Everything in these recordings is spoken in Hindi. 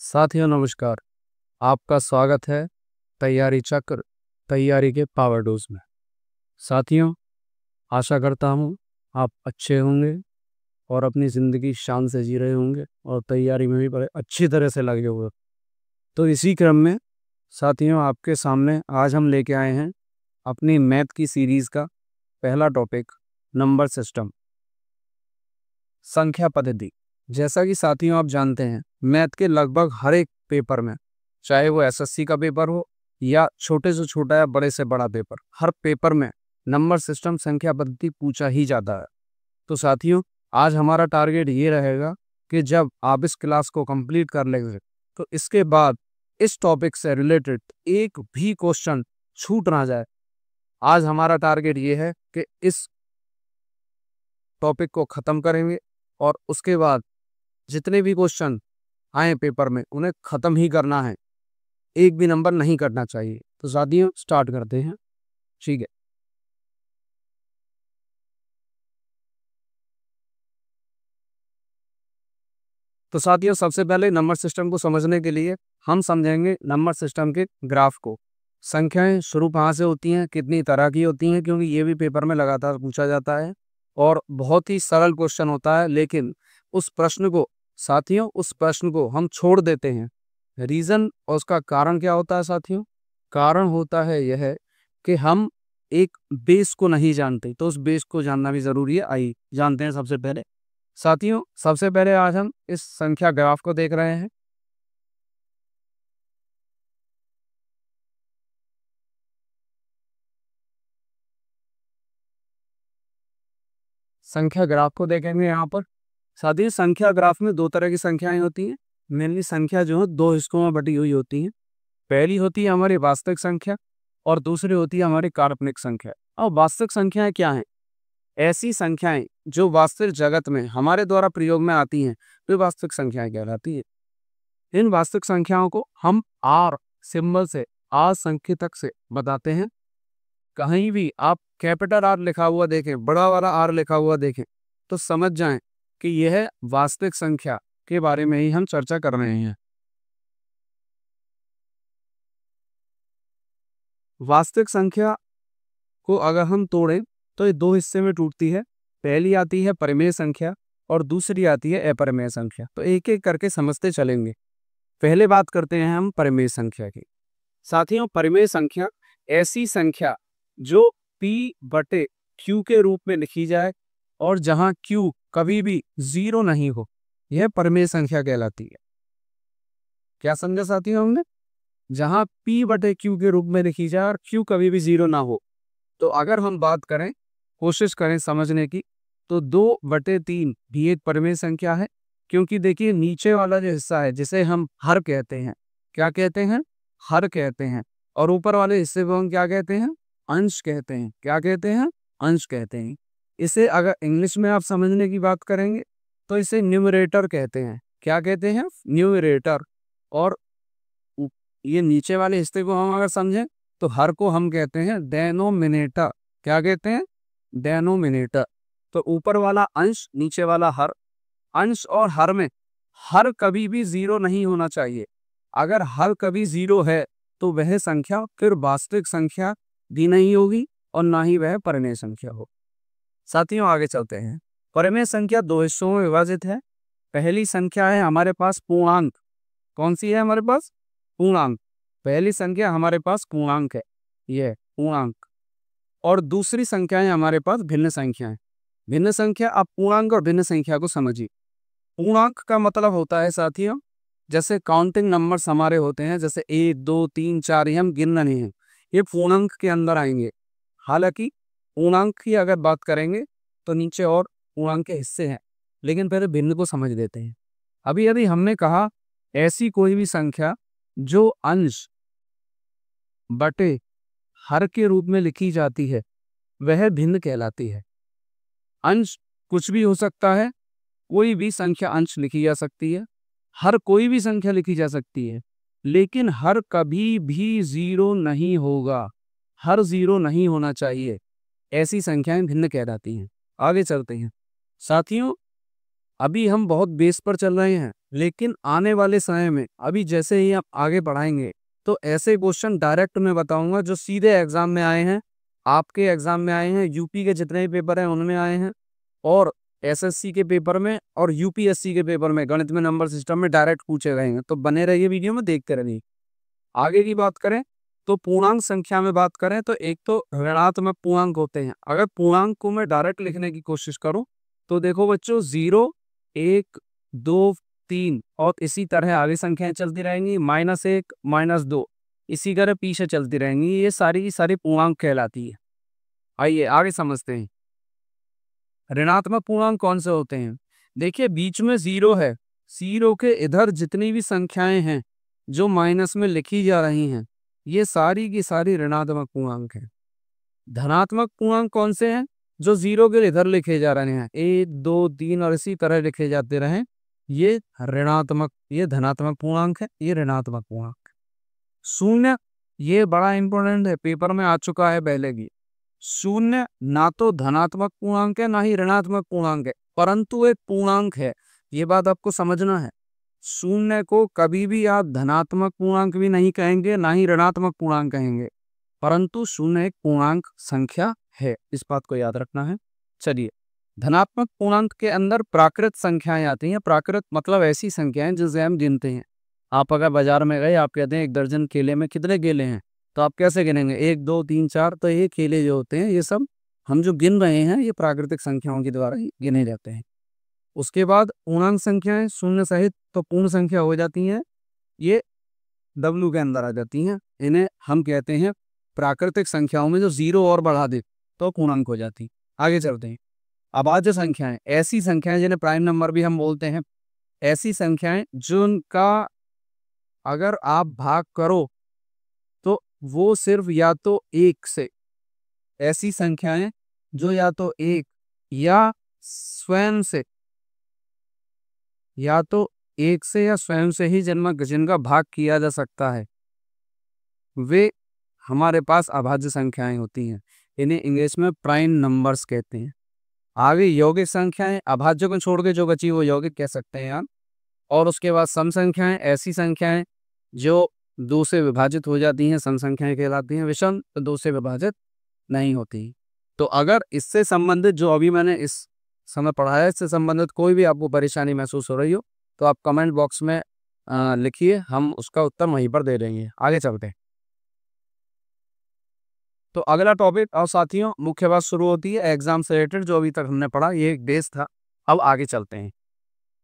साथियों नमस्कार। आपका स्वागत है तैयारी चक्र तैयारी के पावर डोज में। साथियों, आशा करता हूँ आप अच्छे होंगे और अपनी ज़िंदगी शान से जी रहे होंगे और तैयारी में भी बड़े अच्छी तरह से लगे हुए। तो इसी क्रम में साथियों, आपके सामने आज हम लेके आए हैं अपनी मैथ की सीरीज़ का पहला टॉपिक, नंबर सिस्टम, संख्या पद्धति। जैसा कि साथियों आप जानते हैं, मैथ के लगभग हर एक पेपर में, चाहे वो एसएससी का पेपर हो या छोटे से छोटा या बड़े से बड़ा पेपर, हर पेपर में नंबर सिस्टम, संख्या पद्धति पूछा ही जाता है। तो साथियों, आज हमारा टारगेट ये रहेगा कि जब आप इस क्लास को कंप्लीट कर लेंगे तो इसके बाद इस टॉपिक से रिलेटेड एक भी क्वेश्चन छूट ना जाए। आज हमारा टारगेट ये है कि इस टॉपिक को ख़त्म करेंगे और उसके बाद जितने भी क्वेश्चन आए पेपर में उन्हें ख़त्म ही करना है, एक भी नंबर नहीं कटना चाहिए। तो साथियों स्टार्ट करते हैं, ठीक है। तो साथियों सबसे पहले नंबर सिस्टम को समझने के लिए हम समझेंगे नंबर सिस्टम के ग्राफ को। संख्याएं शुरू कहाँ से होती हैं, कितनी तरह की होती हैं, क्योंकि ये भी पेपर में लगातार पूछा जाता है और बहुत ही सरल क्वेश्चन होता है। लेकिन उस प्रश्न को साथियों, उस प्रश्न को हम छोड़ देते हैं। रीज़न और उसका कारण क्या होता है साथियों? कारण होता है यह कि हम एक बेस को नहीं जानते, तो उस बेस को जानना भी ज़रूरी है। आइए जानते हैं सबसे पहले। साथियों सबसे पहले आज हम इस संख्या ग्राफ को देख रहे हैं। संख्या ग्राफ को देखेंगे यहाँ पर। साथियों संख्या ग्राफ में दो तरह की संख्याएं होती हैं। मेनली संख्या जो है दो हिस्सों में बटी हुई होती है। पहली होती है हमारी वास्तविक संख्या और दूसरी होती है हमारी काल्पनिक संख्या। और वास्तविक संख्याएं क्या हैं? ऐसी संख्याएं जो वास्तविक जगत में हमारे द्वारा प्रयोग में आती हैं, वे वास्तविक संख्याएं कहलाती है। इन वास्तविक संख्याओं को हम आर सिंबल से, आर संकेतक से बताते हैं। कहीं भी आप कैपिटल आर लिखा हुआ देखें, बड़ा वाला आर लिखा हुआ देखें, तो समझ जाएं कि यह वास्तविक संख्या के बारे में ही हम चर्चा कर रहे हैं। वास्तविक संख्या को अगर हम तोड़ें तो ये दो हिस्से में टूटती है। पहली आती है परिमेय संख्या और दूसरी आती है अपरिमेय संख्या। तो एक एक करके समझते चलेंगे। पहले बात करते हैं हम परिमेय संख्या की। साथियों परिमेय संख्या ऐसी संख्या जो p बटे q के रूप में लिखी जाए और जहां q कभी भी जीरो नहीं हो, यह परिमेय संख्या कहलाती है। क्या समझा साथियों हमने? जहां p बटे q के रूप में लिखी जाए और q कभी भी जीरो ना हो। तो अगर हम बात करें, कोशिश करें समझने की, तो 2/3 भी एक परिमेय संख्या है। क्योंकि देखिए नीचे वाला जो हिस्सा है जिसे हम हर कहते हैं, क्या कहते हैं? हर कहते हैं। और ऊपर वाले हिस्से को हम क्या कहते हैं? अंश कहते हैं। क्या कहते हैं? अंश कहते हैं। इसे अगर इंग्लिश में आप समझने की बात करेंगे तो इसे न्यूमरेटर कहते हैं। क्या कहते हैं? न्यूमरेटर। और ये नीचे वाले हिस्से को हम अगर समझें तो हर को हम कहते हैं डेनोमिनेटर। क्या कहते हैं? डेनोमिनेटर। तो ऊपर वाला अंश, नीचे वाला हर। अंश और हर में हर कभी भी जीरो नहीं होना चाहिए। अगर हर कभी जीरो है तो वह संख्या फिर वास्तविक संख्या भी नहीं होगी और ना ही वह परिमेय संख्या हो। साथियों आगे चलते हैं। परिमेय संख्या दो हिस्सों में विभाजित है। पहली संख्या है हमारे पास पूर्णांक। कौन सी है हमारे पास? पूर्णांक। पहली संख्या हमारे पास पूर्णांक है, यह पूर्णांक। और दूसरी संख्या है हमारे पास भिन्न संख्या है। भिन्न संख्या, आप पूर्णांक और भिन्न संख्या को समझिए। पूर्णांक का मतलब होता है साथियों, जैसे काउंटिंग नंबर्स हमारे होते हैं, जैसे 1 2 3 4, ये हम गिन रहे हैं, ये पूर्णांक के अंदर आएंगे। हालांकि पूर्णांक की अगर बात करेंगे तो नीचे और पूर्णांक के हिस्से हैं, लेकिन पहले भिन्न को समझ लेते हैं। अभी यदि हमने कहा ऐसी कोई भी संख्या जो अंश बटे हर के रूप में लिखी जाती है, वह भिन्न कहलाती है। अंश कुछ भी हो सकता है, कोई भी संख्या अंश लिखी जा सकती है, हर कोई भी संख्या लिखी जा सकती है, लेकिन हर कभी भी जीरो नहीं होगा। हर जीरो नहीं होना चाहिए। ऐसी संख्याएं भिन्न कहलाती हैं। आगे चलते हैं साथियों। अभी हम बहुत बेस पर चल रहे हैं, लेकिन आने वाले समय में अभी जैसे ही आप आगे बढ़ाएंगे तो ऐसे क्वेश्चन डायरेक्ट मैं बताऊंगा जो सीधे एग्जाम में आए हैं, आपके एग्जाम में आए हैं, यूपी के जितने भी पेपर हैं उनमें आए हैं, और एसएससी के पेपर में और यूपीएससी के पेपर में गणित में नंबर सिस्टम में डायरेक्ट पूछे गए हैं। तो बने रहिए वीडियो में, देखते रहिए। आगे की बात करें तो पूर्णांक संख्या में बात करें तो एक तो ऋणात्मक पूर्णांक होते हैं। अगर पूर्णांक को मैं डायरेक्ट लिखने की कोशिश करूं तो देखो बच्चों, 0, 1, 2, 3 और इसी तरह आगे संख्याएं चलती रहेंगी, -1, -2 इसी तरह पीछे चलती रहेंगी। ये सारी की सारी पूर्णांक कहलाती है। आइए आगे समझते हैं ऋणात्मक पूर्णांक कौन से होते हैं। देखिए बीच में 0 है, 0 के इधर जितनी भी संख्याएं हैं जो माइनस में लिखी जा रही हैं, ये सारी की सारी ऋणात्मक पूर्णांक हैं। धनात्मक पूर्णांक कौन से हैं, जो 0 के इधर लिखे जा रहे हैं, 1, 2, 3 और इसी तरह लिखे जाते रहे, ये ऋणात्मक, ये धनात्मक पूर्णांक है, ये ऋणात्मक पूर्णांक। शून्य, ये बड़ा इंपॉर्टेंट है, पेपर में आ चुका है पहले भी। शून्य ना तो धनात्मक पूर्णांक है ना ही ऋणात्मक पूर्णांक है, परंतु एक पूर्णांक है, ये बात आपको समझना है। शून्य को कभी भी आप धनात्मक पूर्णांक भी नहीं कहेंगे ना ही ऋणात्मक पूर्णांक कहेंगे, परंतु शून्य एक पूर्णांक संख्या है, इस बात को याद रखना है। चलिए, धनात्मक पूर्णांक के अंदर प्राकृत संख्याएं आती हैं। प्राकृत मतलब ऐसी संख्याएं जिसे हम गिनते हैं। आप अगर बाजार में गए, आप कहते हैं 1 दर्जन केले में कितने केले हैं, तो आप कैसे गिनेंगे, 1, 2, 3, 4। तो ये केले जो होते हैं, ये सब हम जो गिन रहे हैं, ये प्राकृतिक संख्याओं के द्वारा ही गिने जाते हैं। उसके बाद पूर्णांक संख्याएं शून्य सहित तो पूर्ण संख्या हो जाती हैं, ये W के अंदर आ जाती हैं। इन्हें हम कहते हैं प्राकृतिक संख्याओं में जो 0 और बढ़ा दे तो पूर्णांक हो जाती। आगे चलते हैं, अभाज्य संख्याएं, ऐसी संख्याएं जिन्हें प्राइम नंबर भी हम बोलते हैं, ऐसी संख्याएं जिनका अगर आप भाग करो तो वो सिर्फ या तो 1 से, ऐसी संख्याएं जो या तो 1 या स्वयं से, या तो 1 से या स्वयं से ही जिनका भाग किया जा सकता है, वे हमारे पास अभाज्य संख्याएं होती हैं। इन्हें इंग्लिश में प्राइम नंबर्स कहते हैं। आगे यौगिक संख्याएं, अभाज्य को छोड़ के जो बची वो यौगिक कह सकते हैं आप। और उसके बाद सम संख्याएं, ऐसी संख्याएं जो 2 से विभाजित हो जाती हैं, सम संख्याएं कहलाती हैं। विषम तो 2 से विभाजित नहीं होती। तो अगर इससे संबंधित जो अभी मैंने इस समय पढ़ाया, इससे संबंधित कोई भी आपको परेशानी महसूस हो रही हो तो आप कमेंट बॉक्स में लिखिए, हम उसका उत्तर वहीं पर दे देंगे। आगे चलते हैं। तो अगला टॉपिक और साथियों मुख्य बात शुरू होती है एग्जाम से रिलेटेड, जो अभी तक हमने पढ़ा ये एक बेस था। अब आगे चलते हैं।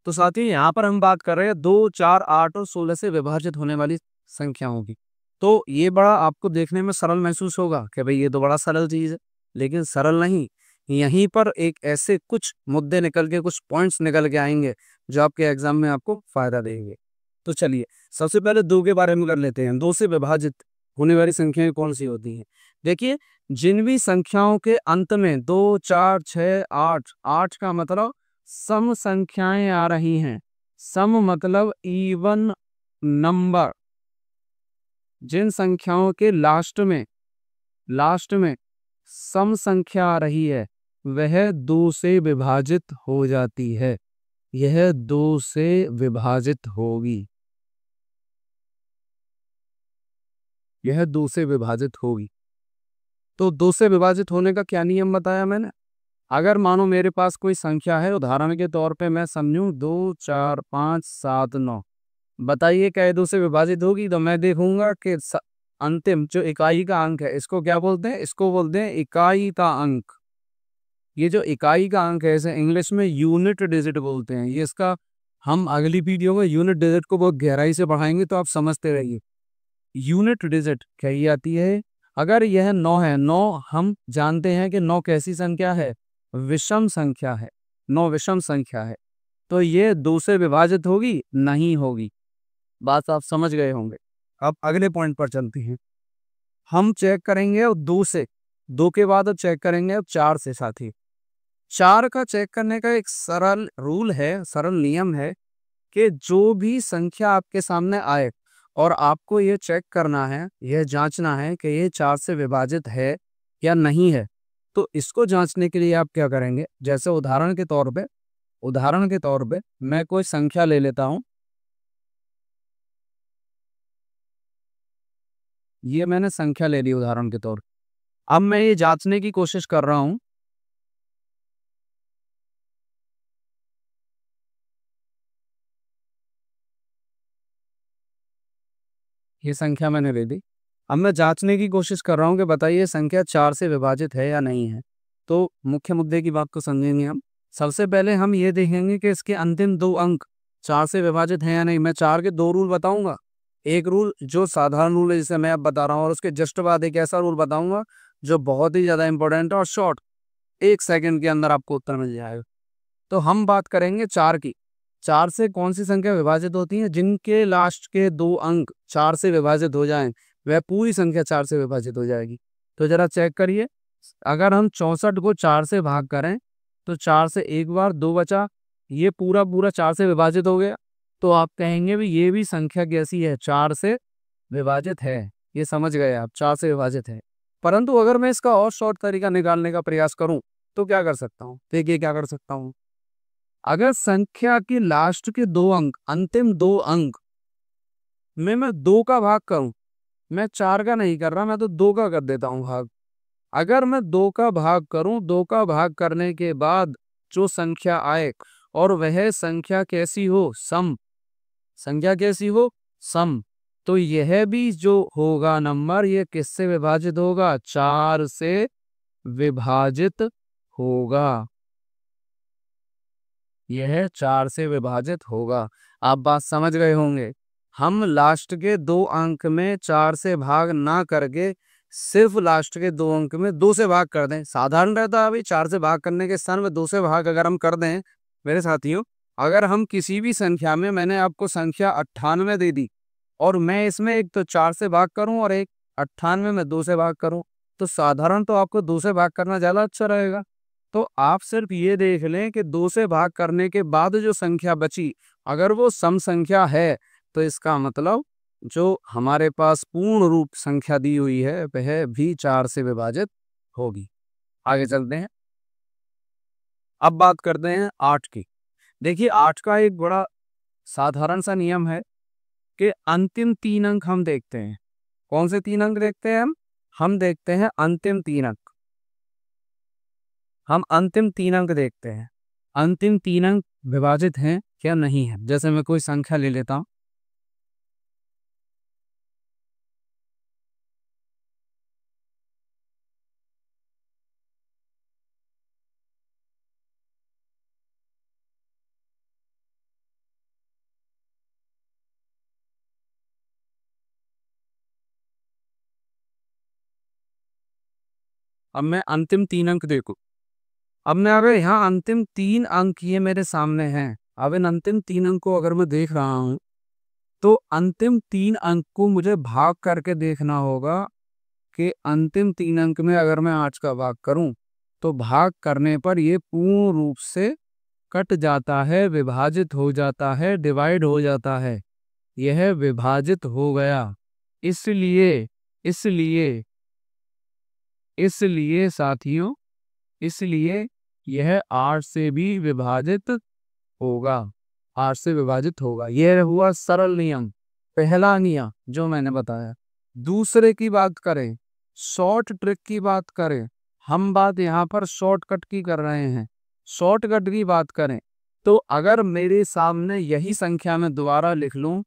तो साथियों यहाँ पर हम बात कर रहे हैं 2, 4, 8 और 16 से विभाजित होने वाली संख्याओं की। तो ये बड़ा आपको देखने में सरल महसूस होगा कि भाई ये तो बड़ा सरल चीज है, लेकिन सरल नहीं। यहीं पर एक ऐसे कुछ मुद्दे निकल के, कुछ पॉइंट्स निकल के आएंगे जो आपके एग्जाम में आपको फायदा देंगे। तो चलिए सबसे पहले 2 के बारे में कर लेते हैं। 2 से विभाजित होने वाली संख्याएं कौन सी होती हैं। देखिए, जिन भी संख्याओं के अंत में 2, 4, 6, 8, 8 का मतलब सम संख्याएं आ रही हैं। सम मतलब इवन नंबर। जिन संख्याओं के लास्ट में सम संख्या आ रही है वह 2 से विभाजित हो जाती है। यह 2 से विभाजित होगी, यह 2 से विभाजित होगी। तो 2 से विभाजित होने का क्या नियम बताया मैंने। अगर मानो मेरे पास कोई संख्या है, उदाहरण के तौर पे मैं समझूं 2, 4, 5, 7, 9, बताइए क्या 2 से विभाजित होगी। तो मैं देखूंगा कि अंतिम जो इकाई का अंक है, इसको क्या बोलते हैं, इसको बोलते हैं इकाई का अंक। ये जो इकाई का अंक है इसे इंग्लिश में यूनिट डिजिट बोलते हैं। ये इसका हम अगली वीडियो में यूनिट डिजिट को बहुत गहराई से पढ़ाएंगे, तो आप समझते रहिए। यूनिट डिजिट कही आती है। अगर यह 9 है, 9 हम जानते हैं कि 9 कैसी संख्या है, विषम संख्या है। 9 विषम संख्या है, तो ये 2 से विभाजित होगी नहीं होगी। बात आप समझ गए होंगे। अब अगले पॉइंट पर चलते हैं। हम चेक करेंगे और 2 से, 2 के बाद अब चेक करेंगे अब 4 से। साथी 4 का चेक करने का एक सरल रूल है, सरल नियम है कि जो भी संख्या आपके सामने आए और आपको ये चेक करना है, यह जांचना है कि ये 4 से विभाजित है या नहीं है। तो इसको जांचने के लिए आप क्या करेंगे, जैसे उदाहरण के तौर पे उदाहरण के तौर पे मैं कोई संख्या ले लेता हूं। ये मैंने संख्या ले ली उदाहरण के तौर पे। अब मैं ये जांचने की कोशिश कर रहा हूं, ये संख्या मैंने ले ली। अब मैं जांचने की कोशिश कर रहा हूं कि बताइए संख्या 4 से विभाजित है या नहीं है। तो मुख्य मुद्दे की बात को समझेंगे हम। सबसे पहले हम ये देखेंगे कि इसके अंतिम 2 अंक 4 से विभाजित है या नहीं। मैं 4 के 2 रूल बताऊंगा। एक रूल जो साधारण रूल है जिसे मैं अब बता रहा हूँ, और उसके जस्ट बाद एक ऐसा रूल बताऊंगा जो बहुत ही ज्यादा इंपॉर्टेंट है और शॉर्ट, 1 सेकंड के अंदर आपको उत्तर मिल जाएगा। तो हम बात करेंगे 4 की। 4 से कौन सी संख्या विभाजित होती है? जिनके लास्ट के 2 अंक 4 से विभाजित हो जाएं, वह पूरी संख्या 4 से विभाजित हो जाएगी। तो जरा चेक करिए, अगर हम 64 को 4 से भाग करें तो 4 से एक बार 2 बचा, ये पूरा पूरा 4 से विभाजित हो गया। तो आप कहेंगे भी ये भी संख्या कैसी है? 4 से विभाजित है। ये समझ गए आप, 4 से विभाजित है। परंतु अगर मैं इसका और शॉर्ट तरीका निकालने का प्रयास करूं तो क्या कर सकता हूं? देखिए क्या कर सकता हूं। अगर संख्या के लास्ट के 2 अंक, अंतिम 2 अंक में मैं 2 का भाग करूं, मैं 4 का नहीं कर रहा, मैं तो 2 का कर देता हूं भाग। अगर मैं 2 का भाग करूं, 2 का भाग करने के बाद जो संख्या आए और वह संख्या कैसी हो? सम। संख्या कैसी हो? सम। तो यह भी जो होगा नंबर, ये किससे विभाजित होगा? 4 से विभाजित होगा। यह 4 से विभाजित होगा। आप बात समझ गए होंगे। हम लास्ट के 2 अंक में 4 से भाग ना करके सिर्फ लास्ट के 2 अंक में 2 से भाग कर दें। साधारण रहता है अभी 4 से भाग करने के स्थान में 2 से भाग अगर हम कर दें मेरे साथियों, अगर हम किसी भी संख्या में, मैंने आपको संख्या 98 दे दी और मैं इसमें एक तो 4 से भाग करूं और एक 98 में 2 से भाग करूं, तो साधारण तो आपको 2 से भाग करना ज्यादा अच्छा रहेगा। तो आप सिर्फ ये देख लें कि 2 से भाग करने के बाद जो संख्या बची, अगर वो सम संख्या है तो इसका मतलब जो हमारे पास पूर्ण रूप संख्या दी हुई है वह भी 4 से विभाजित होगी। आगे चलते हैं। अब बात करते हैं 8 की। देखिए 8 का एक बड़ा साधारण सा नियम है कि अंतिम 3 अंक हम देखते हैं। कौन से 3 अंक देखते हैं हम देखते हैं अंतिम 3 अंक। हम अंतिम 3 अंक देखते हैं, अंतिम 3 अंक विभाजित हैं क्या नहीं है। जैसे मैं कोई संख्या ले लेता हूं, अब मैं अंतिम 3 अंक देखूं। अब मैं अगर यहाँ अंतिम 3 अंक ये मेरे सामने हैं, अब इन अंतिम 3 अंक को अगर मैं देख रहा हूं तो अंतिम 3 अंक को मुझे भाग करके देखना होगा कि अंतिम 3 अंक में अगर मैं 8 का भाग करूं तो भाग करने पर ये पूर्ण रूप से कट जाता है, विभाजित हो जाता है, डिवाइड हो जाता है। यह विभाजित हो गया। इसलिए इसलिए इसलिए साथियों, इसलिए यह 8 से भी विभाजित होगा। 8 से विभाजित होगा। यह हुआ सरल नियम, पहला नियम जो मैंने बताया। दूसरे की बात करें, शॉर्ट ट्रिक की बात करें, हम बात यहाँ पर शॉर्टकट की कर रहे हैं। शॉर्टकट की बात करें तो अगर मेरे सामने यही संख्या में दोबारा लिख लूं,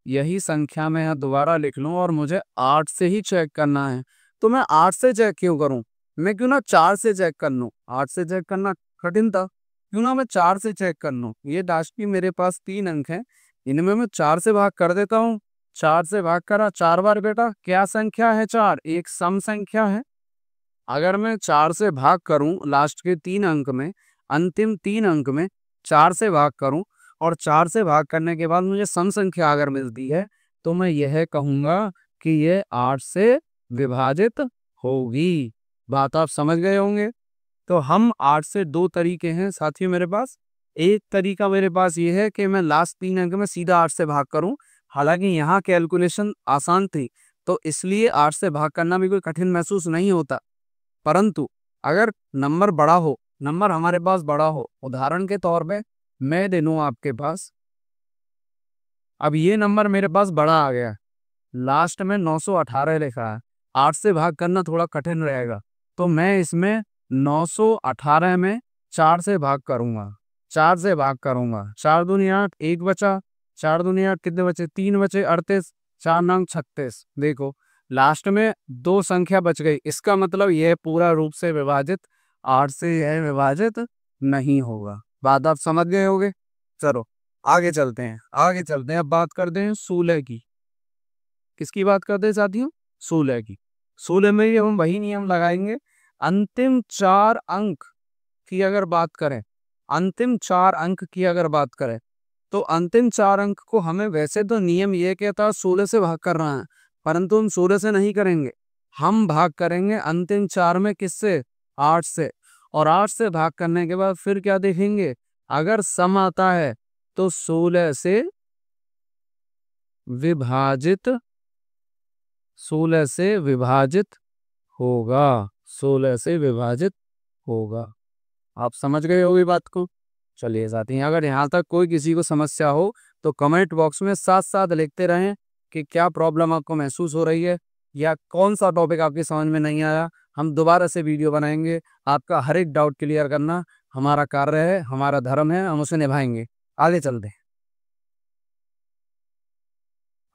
यही संख्या में यहाँ दोबारा लिख लूं और मुझे 8 से ही चेक करना है, तो मैं 8 से चेक क्यों करूं? मैं क्यों ना 4 से चेक कर लूं? 8 से चेक करना कठिन था, क्यों ना मैं 4 से चेक कर लूं। ये लास्ट की मेरे पास 3 अंक हैं, इनमें मैं 4 से भाग कर देता हूँ। 4 से भाग करा 4 बार। बेटा क्या संख्या है? 4 एक सम संख्या है। अगर मैं 4 से भाग करूं लास्ट के 3 अंक में, अंतिम 3 अंक में 4 से भाग करूं और 4 से भाग करने के बाद मुझे सम संख्या अगर मिलती है तो मैं यह कहूंगा कि यह 8 से विभाजित होगी। बात आप समझ गए होंगे। तो हम 8 से 2 तरीके हैं साथियों मेरे पास। एक तरीका मेरे पास ये है कि मैं लास्ट 3 अंक में सीधा 8 से भाग करूं। हालांकि यहाँ कैलकुलेशन आसान थी तो इसलिए 8 से भाग करना भी कोई कठिन महसूस नहीं होता। परंतु अगर नंबर बड़ा हो नंबर हमारे पास बड़ा हो। उदाहरण के तौर पे मैं दे दूं आपके पास, अब ये नंबर मेरे पास बड़ा आ गया, लास्ट में 918 लिखा है, 8 से भाग करना थोड़ा कठिन रहेगा, तो मैं इसमें 918 में 4 से भाग करूंगा। 4 से भाग करूंगा, 4 दूनी 8, 1 बचा, 4 दूनी 8 कितने बचे, 3 बचे, 38, 4 नंग 36। देखो लास्ट में 2 संख्या बच गई, इसका मतलब यह पूरा रूप से विभाजित 8 से यह विभाजित नहीं होगा। बात आप समझ गए होगे। चलो आगे चलते हैं, आगे चलते हैं। अब बात करते हैं 16 की। किसकी बात करते हैं साथियों? 16 की। 16 में भी हम वही नियम लगाएंगे। अंतिम 4 अंक की अगर बात करें, अंतिम 4 अंक की अगर बात करें, तो अंतिम 4 अंक को हमें, वैसे तो नियम ये कहता है 16 से भाग कर रहा है, परंतु हम 16 से नहीं करेंगे। हम भाग करेंगे अंतिम 4 में किससे? 8 से। और 8 से भाग करने के बाद फिर क्या देखेंगे? अगर सम आता है तो 16 से विभाजित, 16 से विभाजित होगा, 16 से विभाजित होगा। आप समझ गए होगी बात को। चलिए साथी, अगर यहाँ तक कोई किसी को समस्या हो तो कमेंट बॉक्स में साथ साथ लिखते रहें कि क्या प्रॉब्लम आपको महसूस हो रही है या कौन सा टॉपिक आपकी समझ में नहीं आया। हम दोबारा से वीडियो बनाएंगे, आपका हर एक डाउट क्लियर करना हमारा कार्य है, हमारा धर्म है, हम उसे निभाएंगे। आगे चलते हैं।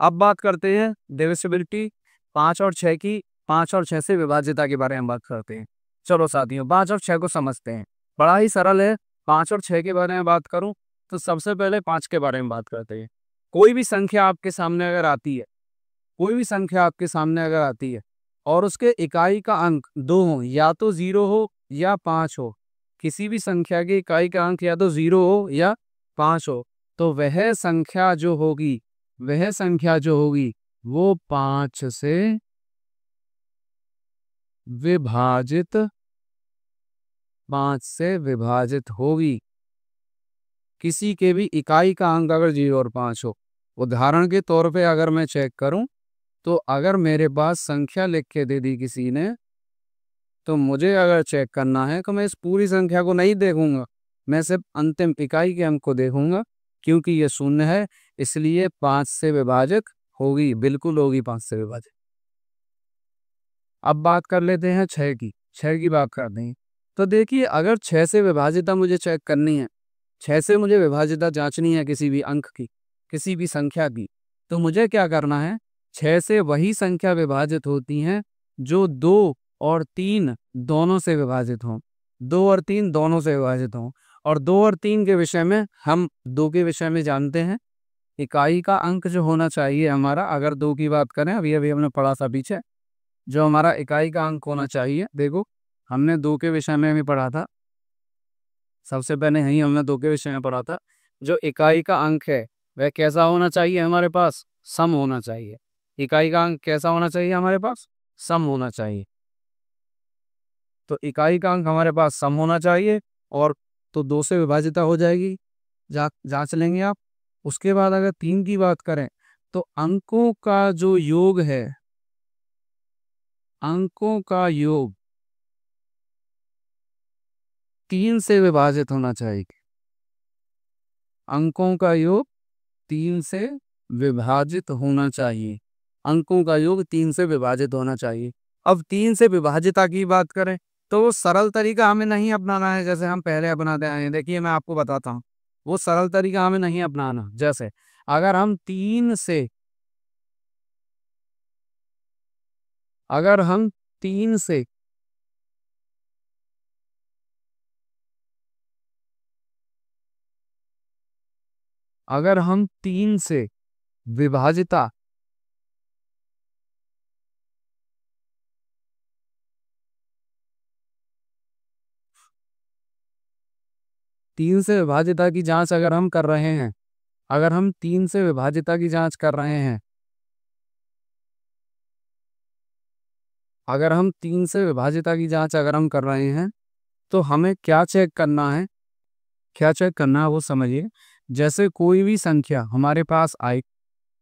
अब बात करते हैं डिविजिबिलिटी 5 और 6 की। 5 और 6 से विभाज्यता के बारे में बात करते हैं। चलो साथियों 5 और 6 को समझते हैं। बड़ा ही सरल है। 5 और 6 के बारे में बात करूं तो सबसे पहले 5 के बारे में बात करते हैं। कोई भी संख्या आपके सामने अगर आती है, कोई भी संख्या आपके सामने अगर आती है और उसके इकाई का अंक 2 हो, या तो 0 हो या 5 हो, किसी भी संख्या की इकाई का अंक या तो 0 हो या 5 हो, तो वह संख्या जो होगी, वह संख्या जो होगी वो 5 से विभाजित, 5 से विभाजित होगी। किसी के भी इकाई का अंक अगर 0 और 5 हो। उदाहरण के तौर पे अगर मैं चेक करूं तो अगर मेरे पास संख्या लिख के दे दी किसी ने, तो मुझे अगर चेक करना है तो मैं इस पूरी संख्या को नहीं देखूंगा, मैं सिर्फ अंतिम इकाई के अंक को देखूंगा, क्योंकि ये शून्य है, इसलिए 5 से विभाजित होगी, बिल्कुल होगी 5 से विभाजित। अब बात कर लेते हैं 6 की। 6 की बात करते हैं तो देखिए, अगर 6 से विभाजिता मुझे चेक करनी है, 6 से मुझे विभाजिता जांचनी है किसी भी अंक की, किसी भी संख्या की, तो मुझे क्या करना है? 6 से वही संख्या विभाजित होती हैं जो 2 और 3 दोनों से विभाजित हों, 2 और 3 दोनों से विभाजित हों। और 2 और 3 के विषय में, हम 2 के विषय में जानते हैं, इकाई का अंक जो होना चाहिए हमारा, अगर 2 की बात करें, अभी अभी हमने पढ़ा था पीछे, जो हमारा इकाई का अंक होना चाहिए, देखो हमने 2 के विषय में भी पढ़ा था, सबसे पहले यही हमने 2 के विषय में पढ़ा था। जो इकाई का अंक है वह कैसा होना चाहिए हमारे पास? सम होना चाहिए। इकाई का अंक कैसा होना चाहिए हमारे पास? सम होना चाहिए। तो इकाई का अंक हमारे पास सम होना चाहिए, और तो 2 से विभाजिता हो जाएगी, जांच लेंगे आप। उसके बाद अगर 3 की बात करें तो अंकों का जो योग है, अंकों का योग 3 से विभाजित होना चाहिए। अंकों का योग 3 से विभाजित होना चाहिए। अंकों का योग 3 से विभाजित होना चाहिए। अब 3 से विभाजिता की बात करें तो वो सरल तरीका हमें नहीं अपनाना है जैसे हम पहले अपनाते आए हैं। देखिए मैं आपको बताता हूँ, वो सरल तरीका हमें नहीं अपनाना। जैसे अगर हम 3 से, अगर हम 3 से अगर हम 3 से विभाजिता, 3 से विभाजिता की जांच अगर हम कर रहे हैं, अगर हम 3 से विभाजिता की जांच कर रहे हैं, अगर हम 3 से विभाजिता की जांच अगर हम कर रहे हैं, तो हमें क्या चेक करना है? क्या चेक करना है वो समझिए। जैसे कोई भी संख्या हमारे पास आई,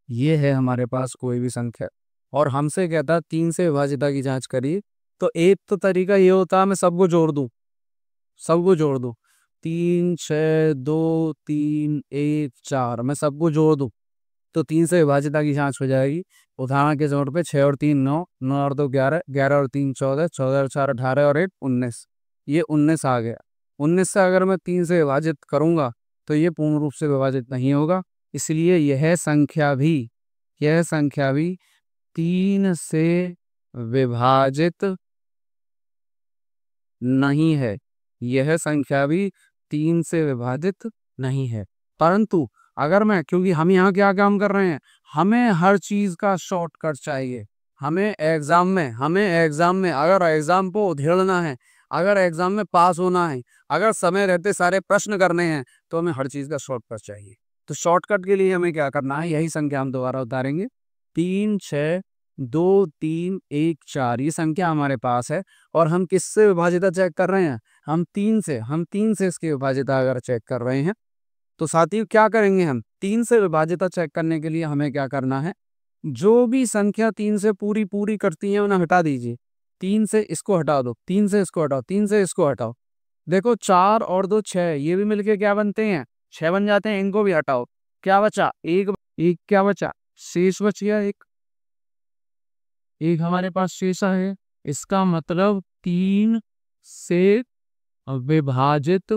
ये है हमारे पास कोई भी संख्या, और हमसे कहता है 3 से विभाजिता की जांच करिए, तो एक तो तरीका ये होता है मैं सबको जोड़ दूं, सबको जोड़ दो। 3 6 2 3 1 4, मैं सबको जोड़ दूं तो 3 से विभाजिता की जांच हो जाएगी। उदाहरण के तौर पे 6 और 3 9, 9 और 2 11, 11 और 3 14, 14 और 4 18 और 1 19, ये 19 आ गया। 19 से अगर मैं 3 से विभाजित करूंगा तो ये पूर्ण रूप से विभाजित नहीं होगा, इसलिए यह संख्या भी 3 से विभाजित नहीं है। यह संख्या भी 3 से विभाजित नहीं है। परंतु अगर मैं, क्योंकि हम यहाँ क्या काम कर रहे हैं, हमें हर चीज का शॉर्टकट चाहिए। हमें एग्जाम में अगर एग्जाम को उधेड़ना है, अगर एग्जाम में पास होना है, अगर समय रहते सारे प्रश्न करने हैं, तो हमें हर चीज का शॉर्टकट चाहिए। तो शॉर्टकट के लिए हमें क्या करना है, यही संख्या हम दोबारा उतारेंगे। 3 6 2 3 1 4 ये संख्या हमारे पास है, और हम किससे विभाजिता चेक कर रहे हैं, हम तीन से इसकी विभाजिता अगर चेक कर रहे हैं, तो साथियों क्या करेंगे, हम 3 से विभाजिता चेक करने के लिए हमें क्या करना है, जो भी संख्या 3 से पूरी पूरी करती है उन्हें हटा दीजिए। 3 से इसको हटा दो, 3 से इसको हटाओ, 3 से इसको हटाओ। देखो 4 और 2 6, ये भी मिलके क्या बनते हैं, 6 बन जाते हैं। इनको भी हटाओ, क्या बचा, एक। एक क्या बचा, शेष बच गया एक। एक हमारे पास शेषा है, इसका मतलब 3 से विभाजित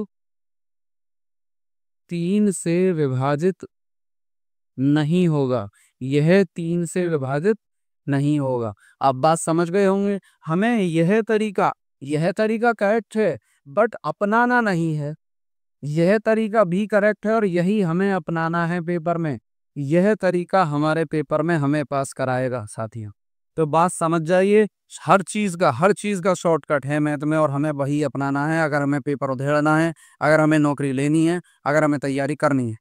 3 से विभाजित नहीं होगा। यह 3 से विभाजित नहीं होगा। आप बात समझ गए होंगे। हमें यह तरीका करेक्ट है, बट अपनाना नहीं है। यह तरीका भी करेक्ट है और यही हमें अपनाना है पेपर में। यह तरीका हमारे पेपर में हमें पास कराएगा साथियों। तो बात समझ जाइए, हर चीज का शॉर्टकट है मैथ में, और हमें वही अपनाना है अगर हमें पेपर उधेड़ना है, अगर हमें नौकरी लेनी है, अगर हमें तैयारी करनी है।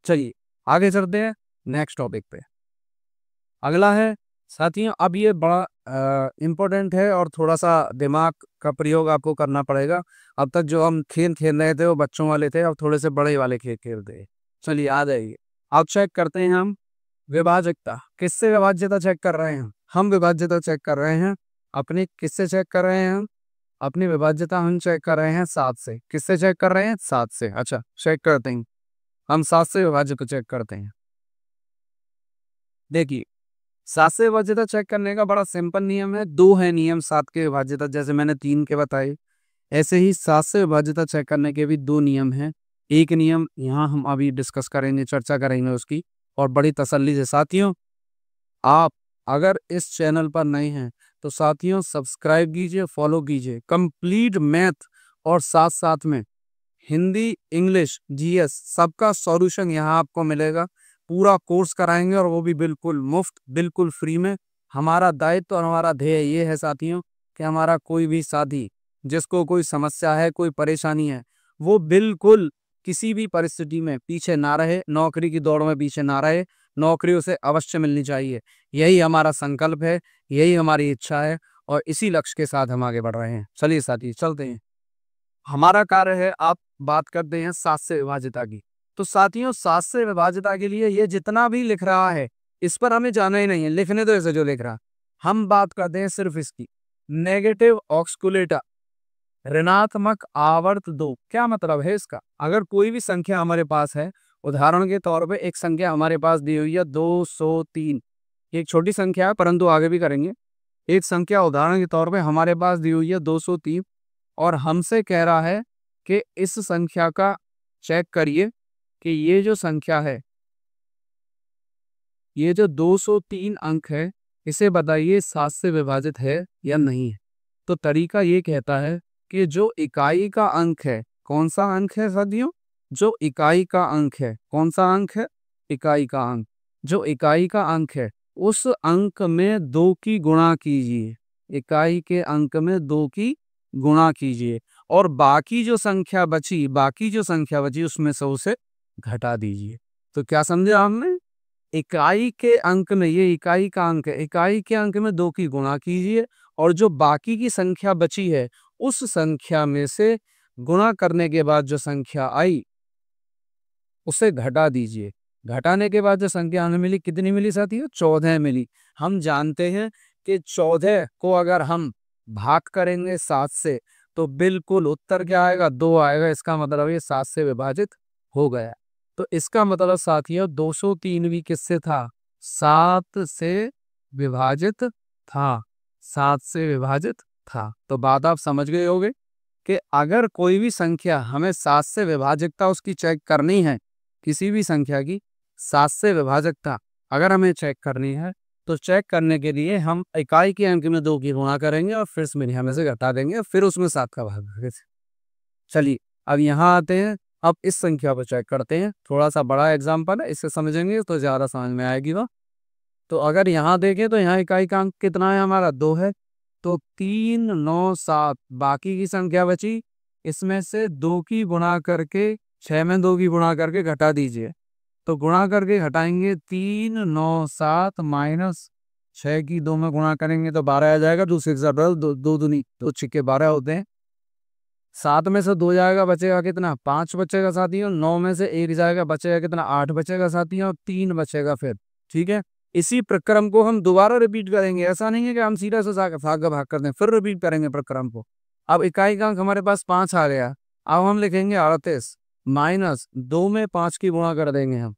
चलिए आगे चलते हैं नेक्स्ट टॉपिक पे। अगला है साथियों, अब ये बड़ा इम्पोर्टेंट है और थोड़ा सा दिमाग का प्रयोग आपको करना पड़ेगा। अब तक जो हम खेल खेल रहे थे वो बच्चों वाले थे, अब थोड़े से बड़े वाले खेल खेलते हैं। चलिए आ जाइए, अब चेक करते हैं हम विभाजकता। किससे विभाज्यता चेक कर रहे हैं, हम विभाज्यता चेक कर रहे हैं अपनी। किससे चेक कर रहे हैं हम अपनी विभाज्यता, हम चेक कर रहे हैं 7 से। किससे चेक कर रहे हैं, 7 से। अच्छा चेक करते हैं, हम 7 से विभाज्यता चेक करते हैं। देखिए 7 से विभाज्यता चेक करने का बड़ा सिंपल नियम है। दो है नियम 7 के विभाज्यता, जैसे मैंने 3 के बताए, ऐसे ही 7 से विभाज्यता चेक करने के भी 2 नियम हैं। एक नियम यहाँ हम अभी डिस्कस करेंगे, चर्चा करेंगे उसकी, और बड़ी तसल्ली से। साथियों आप अगर इस चैनल पर नए हैं तो साथियों सब्सक्राइब कीजिए, फॉलो कीजिए। कंप्लीट मैथ और साथ साथ में हिंदी, इंग्लिश, जीएस सबका सॉल्यूशन यहाँ आपको मिलेगा। पूरा कोर्स कराएंगे और वो भी बिल्कुल मुफ्त, बिल्कुल फ्री में। हमारा दायित्व और हमारा ध्येय ये है साथियों कि हमारा कोई भी साथी जिसको कोई समस्या है, कोई परेशानी है, वो बिल्कुल किसी भी परिस्थिति में पीछे ना रहे, नौकरी की दौड़ में पीछे ना रहे। नौकरी उसे अवश्य मिलनी चाहिए, यही हमारा संकल्प है, यही हमारी इच्छा है, और इसी लक्ष्य के साथ हम आगे बढ़ रहे हैं। चलिए साथी चलते हैं। हमारा कार्य है, आप बात करते हैं 7 से विभाजिता की। तो साथियों 7 से विभाजिता के लिए ये जितना भी लिख रहा है इस पर हमें जाना ही नहीं है, लिखने दो इसे जो लिख रहा। हम बात करते हैं सिर्फ इसकी, नेगेटिव ऑक्सकुलेटा, ऋणात्मक आवर्त 2। क्या मतलब है इसका, अगर कोई भी संख्या हमारे पास है, उदाहरण के तौर पे एक संख्या हमारे पास दी हुई है 203। एक छोटी संख्या है परंतु आगे भी करेंगे। एक संख्या उदाहरण के तौर पे हमारे पास दी हुई है 203, और हमसे कह रहा है कि इस संख्या का चेक करिए कि ये जो संख्या है, ये जो 203 अंक है, इसे बताइए 7 से विभाजित है या नहीं है। तो तरीका ये कहता है कि जो इकाई का अंक है, कौन सा अंक है साथियों, जो इकाई का अंक है, कौन सा अंक है, इकाई का अंक। जो इकाई का अंक है उस अंक में 2 की गुणा कीजिए, इकाई के अंक में 2 की गुणा कीजिए, और बाकी जो संख्या बची उसमें से उसे घटा दीजिए। तो क्या समझा हमने, इकाई के अंक में, ये इकाई का अंक है, इकाई के अंक में 2 की गुणा कीजिए, और जो बाकी की संख्या बची है उस संख्या में से गुणा करने के बाद जो संख्या आई उसे घटा दीजिए। घटाने के बाद जो संख्या हमें मिली, कितनी मिली साथियों, 14 मिली। हम जानते हैं कि 14 को अगर हम भाग करेंगे 7 से तो बिल्कुल उत्तर क्या आएगा, 2 आएगा। इसका मतलब ये 7 से विभाजित हो गया। तो इसका मतलब साथियों 203 भी किससे था, 7 से विभाजित था, 7 से विभाजित था। तो बात आप समझ गए होगे कि अगर कोई भी संख्या हमें 7 से विभाजकता उसकी चेक करनी है, किसी भी संख्या की 7 से विभाजकता अगर हमें चेक करनी है, तो चेक करने के लिए हम इकाई के अंक में 2 की गुणा करेंगे और फिर इसमें हमें से घटा देंगे, फिर उसमें 7 का भाग करेंगे। चलिए अब यहाँ आते हैं, अब इस संख्या को चेक करते हैं। थोड़ा सा बड़ा एग्जाम्पल है, इससे समझेंगे तो ज़्यादा समझ में आएगी वह। तो अगर यहाँ देखें तो यहाँ इकाई का अंक कितना है, हमारा 2 है। तो 3, 9, 7 बाकी की संख्या बची, इसमें से 2 की गुणा करके 6 में 2 की गुणा करके घटा दीजिए। तो गुणा करके घटाएंगे, 3, 9, 7 माइनस 6 की 2 में गुणा करेंगे तो 12 आ जाएगा। दूसरे के साथ दो दूनी 2 छिक्के 12 होते हैं। 7 में से 2 जाएगा, बचेगा कितना, 5 बचेगा साथियों। 9 में से 1 जाएगा, बचेगा कितना, 8 बचेगा साथियों, 3 बचेगा फिर। ठीक है, इसी प्रक्रम को हम दोबारा रिपीट करेंगे। ऐसा नहीं है कि हम सीधा से भाग का भाग कर दें, फिर रिपीट करेंगे प्रक्रम को। अब इकाई का अंक हमारे पास 5 आ गया। अब हम लिखेंगे 38 माइनस 2 में 5 की गुणा कर देंगे हम।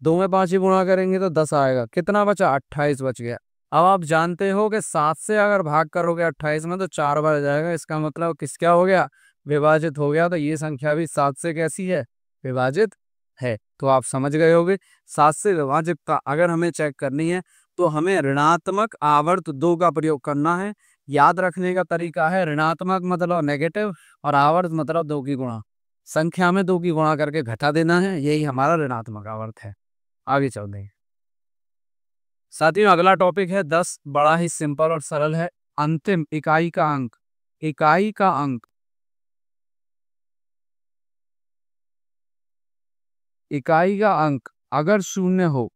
2 में 5 की गुणा करेंगे तो 10 आएगा। कितना बचा, 28 बच गया। अब आप जानते हो कि 7 से अगर भाग करोगे 28 में तो 4 बार जाएगा। इसका मतलब किस क्या हो गया, विभाजित हो गया। तो ये संख्या भी 7 से कैसी है, विभाजित है। तो आप समझ गए होगे 7 से विभाजितता अगर हमें चेक करनी है तो हमें ऋणात्मक आवर्त 2 का प्रयोग करना है। याद रखने का तरीका है, ऋणात्मक मतलब नेगेटिव और आवर्त मतलब 2 की गुणा। संख्या में 2 की गुणा करके घटा देना है, यही हमारा ऋणात्मक आवर्त है। आगे चलते हैं साथियों, अगला टॉपिक है 10, बड़ा ही सिंपल और सरल है। अंतिम इकाई का अंक, इकाई का अंक, इकाई का अंक अगर शून्य हो,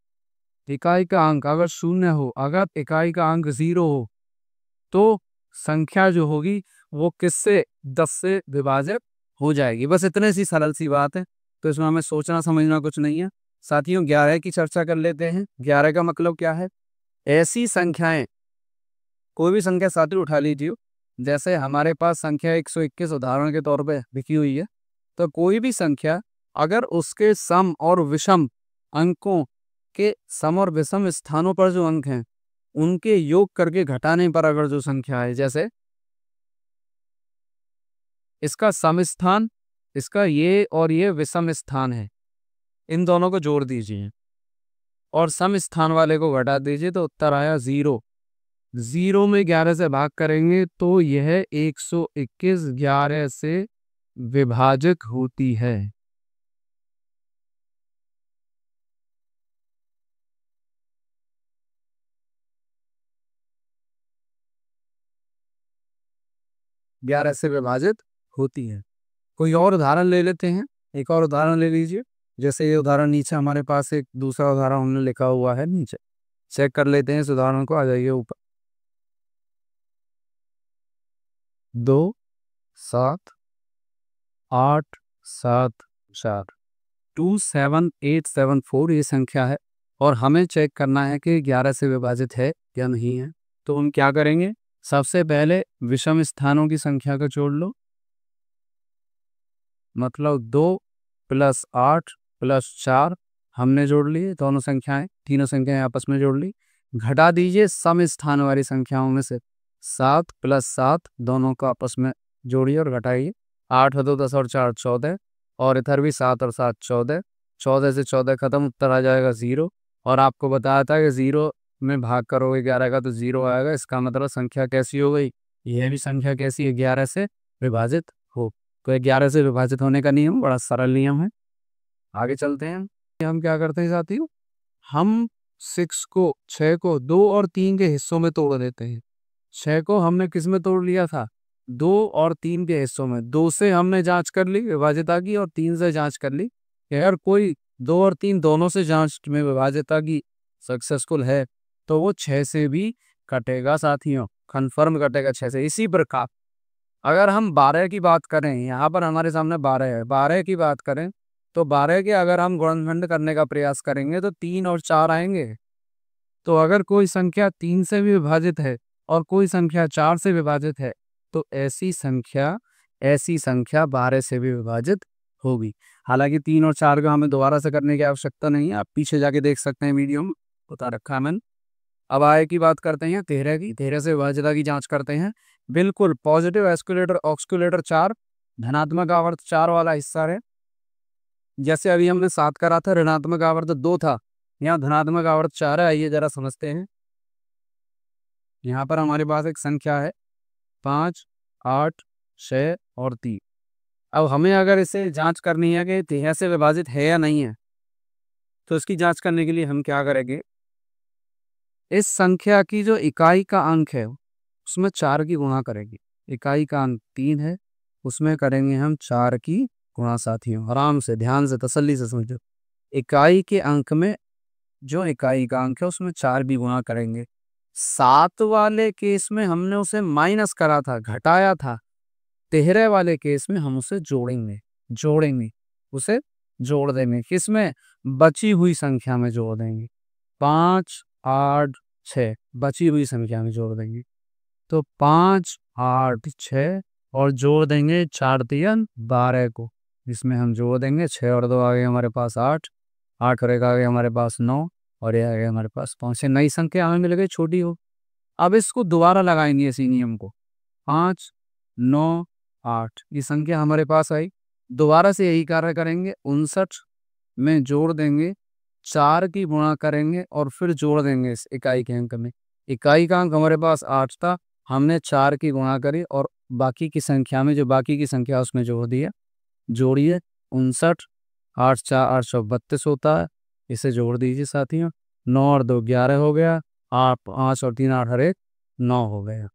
इकाई का अंक अगर शून्य हो, अगर इकाई का अंक 0 हो, तो संख्या जो होगी वो किससे, 10 से विभाजित हो जाएगी। बस इतने सी सरल सी बात है, तो इसमें हमें सोचना समझना कुछ नहीं है। साथियों 11 की चर्चा कर लेते हैं। 11 का मतलब क्या है, ऐसी संख्याएं, कोई भी संख्या साथियों उठा लीजिए। जैसे हमारे पास संख्या 121 उदाहरण के तौर पे लिखी हुई है, तो कोई भी संख्या अगर उसके सम और विषम अंकों के सम और विषम स्थानों पर जो अंक हैं उनके योग करके घटाने पर अगर जो संख्या है, जैसे इसका सम स्थान, इसका ये और ये विषम स्थान है, इन दोनों को जोड़ दीजिए और सम स्थान वाले को घटा दीजिए तो उत्तर आया 0। 0 में 11 से भाग करेंगे तो यह 121 11 से विभाजक होती है। ग्यारह से विभाजित होती है। कोई और उदाहरण ले लेते हैं, एक और उदाहरण ले लीजिए। जैसे ये उदाहरण नीचे हमारे पास एक दूसरा उदाहरण हमने लिखा हुआ है, नीचे चेक कर लेते हैं इस उदाहरण को। आ जाइए ऊपर। 2 7 8 7 4 27874 ये संख्या है और हमें चेक करना है कि 11 से विभाजित है या नहीं है। तो हम क्या करेंगे, सबसे पहले विषम स्थानों की संख्या को जोड़ लो, मतलब 2 + 8 + 4 हमने जोड़ लिए। दोनों संख्याएं, तीनों संख्याएं आपस में जोड़ ली। घटा दीजिए सम स्थान वाली संख्याओं में से 7 + 7 दोनों को आपस में जोड़िए और घटाइए। 8 और 2 10 और 4 14 और इधर भी 7 और 7 14। 14 से 14 खत्म, उत्तर आ जाएगा 0। और आपको बताया था कि 0 में भाग करोगे 11 का तो 0 आएगा। इसका मतलब संख्या कैसी हो गई, यह भी संख्या कैसी है, 11 से विभाजित हो। तो 11 से विभाजित होने का नियम बड़ा सरल नियम है। आगे चलते हैं। हम क्या करते हैं साथियों, हम 6 को 2 और 3 के हिस्सों में तोड़ देते हैं। 6 को हमने किस में तोड़ लिया था, 2 और 3 के हिस्सों में। 2 से हमने जांच कर ली विभाजिता की और 3 से जांच कर ली। अगर कोई 2 और 3 दोनों से जांच में विभाजिता की सक्सेसफुल है तो वो 6 से भी कटेगा साथियों, कन्फर्म कटेगा 6 से। इसी प्रकार अगर हम 12 की बात करें, यहाँ पर हमारे सामने 12 है, 12 की बात करें तो 12 के अगर हम गुणनखंड करने का प्रयास करेंगे तो 3 और 4 आएंगे। तो अगर कोई संख्या 3 से भी विभाजित है और कोई संख्या 4 से विभाजित है तो ऐसी संख्या 12 से भी विभाजित होगी। हालांकि 3 और 4 का हमें दोबारा से करने की आवश्यकता नहीं है, आप पीछे जाके देख सकते हैं, वीडियो में बता रखा है मैंने। अब आगे की बात करते हैं 13 की। 13 से विभाज्यता की जांच करते हैं। बिल्कुल पॉजिटिव एस्कुलेटर ऑक्सकुलेटर 4, धनात्मक आवर्त 4 वाला हिस्सा है। जैसे अभी हमने 7 करा था, ऋणात्मक आवर्त 2 था, यहाँ धनात्मक आवर्त 4 है। आइए जरा समझते हैं। यहाँ पर हमारे पास एक संख्या है 5, 8, 6 और 3। अब हमें अगर इसे जांच करनी है कि 13 से विभाजित है या नहीं है, तो इसकी जांच करने के लिए हम क्या करेंगे, इस संख्या की जो इकाई का अंक है उसमें 4 की गुणा करेंगे। इकाई का अंक 3 है, उसमें करेंगे हम 4 की गुणा। साथियों आराम से, ध्यान से, तसल्ली से समझो। इकाई के अंक में जो इकाई का अंक है उसमें 4 भी गुणा करेंगे। 7 वाले केस में हमने उसे माइनस करा था, घटाया था। 13 वाले केस में हम उसे जोड़ेंगे, उसे जोड़ देंगे। किसमें? बची हुई संख्या में जोड़ देंगे। 5, 8, 6 बची हुई संख्या में जोड़ देंगे। तो 5, 8, 6 और जोड़ देंगे 4 3 12 को। इसमें हम जोड़ देंगे 6 और 2 आ गए हमारे पास 8, 8 और 1 आ गए हमारे पास 9 और ये आ गए हमारे पास 5। नई संख्या हमें मिल गई, छोटी हो। अब इसको दोबारा लगाएंगे इसी नियम को। 5, 9, 8 ये संख्या हमारे पास आई। दोबारा से यही कार्य करेंगे, 59 में जोड़ देंगे, 4 की गुणा करेंगे और फिर जोड़ देंगे इस इकाई के अंक में। इकाई का अंक हमारे पास 8 था, हमने 4 की गुणा करी और बाकी की संख्या में जो बाकी की संख्या उसमें जोड़ दिया। जोड़िए 59, 8 4 832 होता है, इसे जोड़ दीजिए साथियों। 9 और 2 11 हो गया, 8 5 और 3 8 और 1 9 हो गया।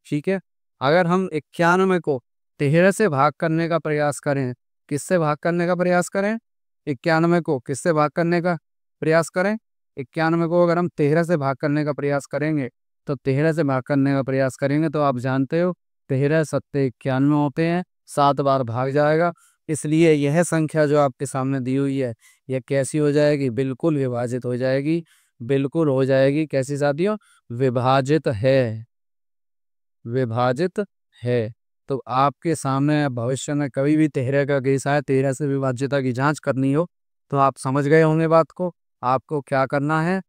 ठीक है। अगर हम 91 को 13 से भाग करने का प्रयास करें, किससे भाग करने का प्रयास करें? 91 को किससे भाग करने का प्रयास करें? 91 को अगर हम 13 से भाग करने का प्रयास करेंगे, तो 13 से भाग करने का प्रयास करेंगे तो आप जानते हो 13 सत्ते 91 होते हैं, 7 बार भाग जाएगा। इसलिए यह संख्या जो आपके सामने दी हुई है, यह कैसी हो जाएगी? बिल्कुल विभाजित हो जाएगी। बिल्कुल हो जाएगी। कैसी साथियों? विभाजित है, विभाजित है। तो आपके सामने भविष्य में कभी भी 13 का केस आए, 13 से विभाज्यता की जांच करनी हो, तो आप समझ गए होंगे बात को। आपको क्या करना है,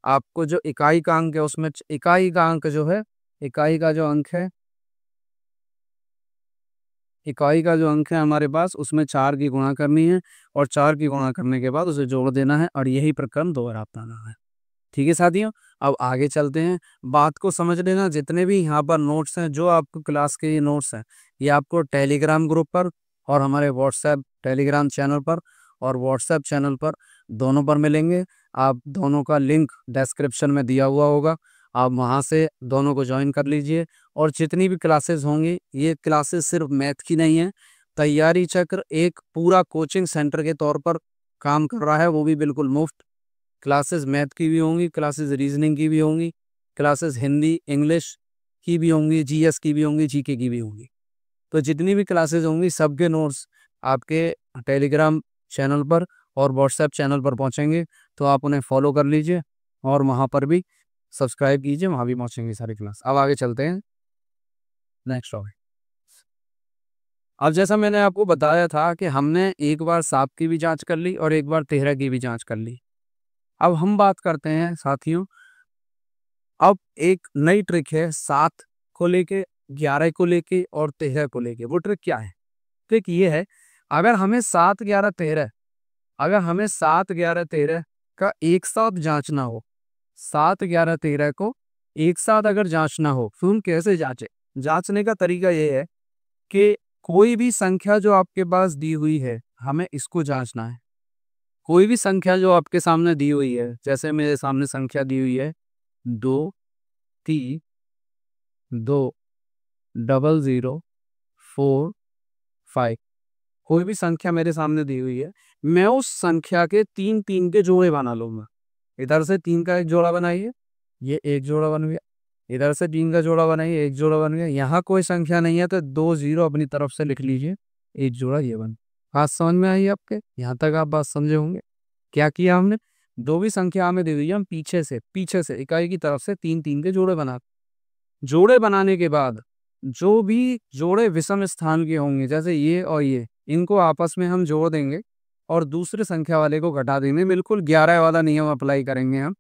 आपको जो इकाई का अंक है उसमें इकाई का अंक जो है, इकाई का जो अंक है, इकाई का जो अंक है हमारे पास, उसमें 4 की गुणा करनी है और 4 की गुणा करने के बाद उसे जोड़ देना है और यही प्रक्रम दोहराना है। ठीक है साथियों, अब आगे चलते हैं। बात को समझ लेना। जितने भी यहाँ पर नोट्स हैं, जो आपको क्लास के ये नोट्स हैं, ये आपको टेलीग्राम ग्रुप पर और हमारे व्हाट्सएप टेलीग्राम चैनल पर और व्हाट्सएप चैनल पर दोनों पर मिलेंगे। आप दोनों का लिंक डिस्क्रिप्शन में दिया हुआ होगा, आप वहाँ से दोनों को ज्वाइन कर लीजिए। और जितनी भी क्लासेस होंगी, ये क्लासेस सिर्फ मैथ की नहीं है। तैयारी चक्र एक पूरा कोचिंग सेंटर के तौर पर काम कर रहा है, वो भी बिल्कुल मुफ्त। क्लासेस मैथ की भी होंगी, क्लासेस रीजनिंग की भी होंगी, क्लासेस हिंदी इंग्लिश की भी होंगी, जीएस की भी होंगी, जीके की भी होंगी। तो जितनी भी क्लासेस होंगी सबके नोट्स आपके टेलीग्राम चैनल पर और व्हाट्सएप चैनल पर पहुंचेंगे। तो आप उन्हें फॉलो कर लीजिए और वहां पर भी सब्सक्राइब कीजिए, वहां भी पहुंचेंगे सारी क्लास। अब आगे चलते हैं नेक्स्ट टॉपिक। अब जैसा मैंने आपको बताया था कि हमने एक बार 7 की भी जांच कर ली और एक बार 13 की भी जांच कर ली। अब हम बात करते हैं साथियों, अब एक नई ट्रिक है 7 को लेके, 11 को लेके और 13 को लेके। वो ट्रिक क्या है? ट्रिक ये है, अगर हमें 7 11 13 अगर हमें 7 11 13 का एक साथ जांचना हो, 7 11 13 को एक साथ अगर जांचना हो, तो हम कैसे जांचे? जांचने का तरीका ये है कि कोई भी संख्या जो आपके पास दी हुई है, हमें इसको जांचना है। कोई भी संख्या जो आपके सामने दी हुई है, जैसे मेरे सामने संख्या दी हुई है 2 3 2 0 4 5, कोई भी संख्या मेरे सामने दी हुई है, मैं उस संख्या के 3 3 के जोड़े बना लूंगा। इधर से 3 का एक जोड़ा बनाइए, ये एक जोड़ा बन गया। इधर से 3 का जोड़ा बनाइए, एक जोड़ा बन गया। यहाँ कोई संख्या नहीं है तो 2 0 अपनी तरफ से लिख लीजिए, एक जोड़ा ये बन। बात समझ में आई आपके? यहाँ तक आप बात समझे होंगे। क्या किया हमने? जो भी संख्या हमें दे दी हम पीछे से इकाई की तरफ से 3 3 के जोड़े बनाने के बाद जो भी जोड़े विषम स्थान के होंगे, जैसे ये और ये, इनको आपस में हम जोड़ देंगे और दूसरे संख्या वाले को घटा देंगे। बिल्कुल 11 वाला नियम अप्लाई करेंगे हम।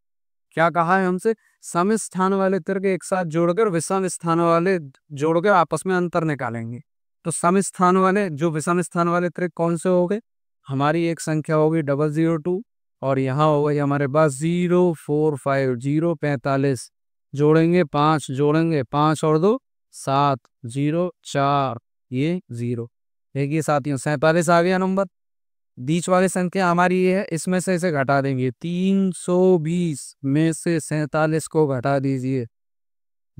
क्या कहा है हमसे? सम स्थान वाले तर्क एक साथ जोड़कर विषम स्थान वाले जोड़कर आपस में अंतर निकालेंगे। तो सम स्थान वाले जो विषम स्थान वाले तर्क कौन से हो गए? हमारी एक संख्या होगी 002 और यहाँ हो गई हमारे पास 045 045 जोड़ेंगे 5, जोड़ेंगे 5 और 2 7 0 4 ये 0। देखिए साथियों 47 आ गया नंबर। बीच वाली संख्या हमारी ये है, इसमें से इसे घटा देंगे। 320 में से 47 को घटा दीजिए।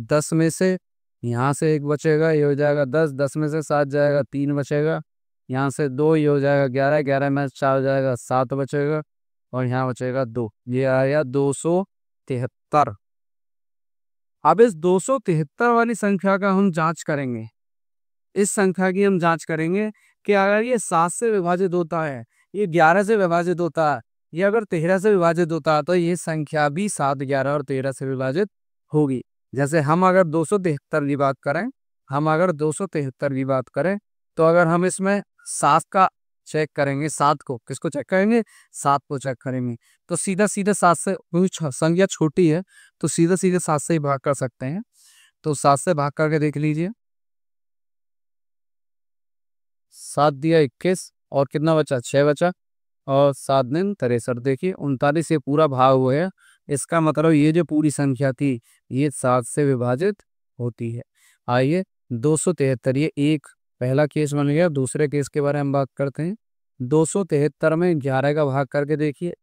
10 में से यहाँ से 1 बचेगा, ये हो जाएगा 10। 10 में से 7 जाएगा, 3 बचेगा। यहाँ से 2, ये हो जाएगा 11। 11 में 4 हो जाएगा, 7 बचेगा और यहाँ बचेगा 2। ये आया 273। अब इस 273 वाली संख्या का हम जांच करेंगे। इस संख्या की हम जांच करेंगे कि अगर ये 7 से विभाजित होता है, ये 11 से विभाजित होता है, ये अगर 13 से विभाजित होता है, तो ये संख्या भी 7, 11 और 13 से विभाजित होगी। जैसे हम अगर 273 की बात करें, तो अगर हम इसमें 7 का चेक करेंगे, 7 को किसको चेक करेंगे? 7 को चेक करेंगे। तो सीधा 7 से, संख्या छोटी है तो सीधा 7 से ही भाग कर सकते हैं। तो 7 से भाग करके देख लीजिए। 7 दिया 21 और कितना बचा? 6 बचा और 7 दिन 63। देखिए 39 ये पूरा भाग हुआ है। इसका मतलब ये जो पूरी संख्या थी ये 7 से विभाजित होती है। आइए 273 ये एक पहला केस बन गया। दूसरे केस के बारे में बात करते हैं। 273 में 11 का भाग करके देखिए।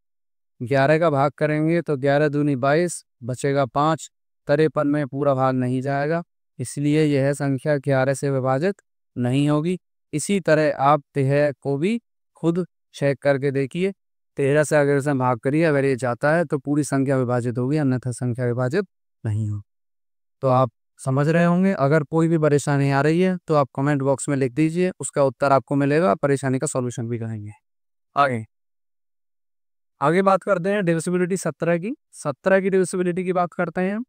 11 का भाग करेंगे तो 11 दूनी 22 बचेगा 5। 53 में पूरा भाग नहीं जाएगा, इसलिए यह संख्या 11 से विभाजित नहीं होगी। इसी तरह आप 13 को भी खुद चेक करके देखिए। 13 से अगर इसे भाग करिए, अगर ये जाता है तो पूरी संख्या विभाजित होगी, अन्यथा संख्या विभाजित नहीं हो। तो आप समझ रहे होंगे। अगर कोई भी परेशानी आ रही है तो आप कमेंट बॉक्स में लिख दीजिए, उसका उत्तर आपको मिलेगा, परेशानी का सॉल्यूशन भी करेंगे। आगे बात करते हैं डिविजिबिलिटी 17 की। 17 की डिविजिबिलिटी की बात करते हैं।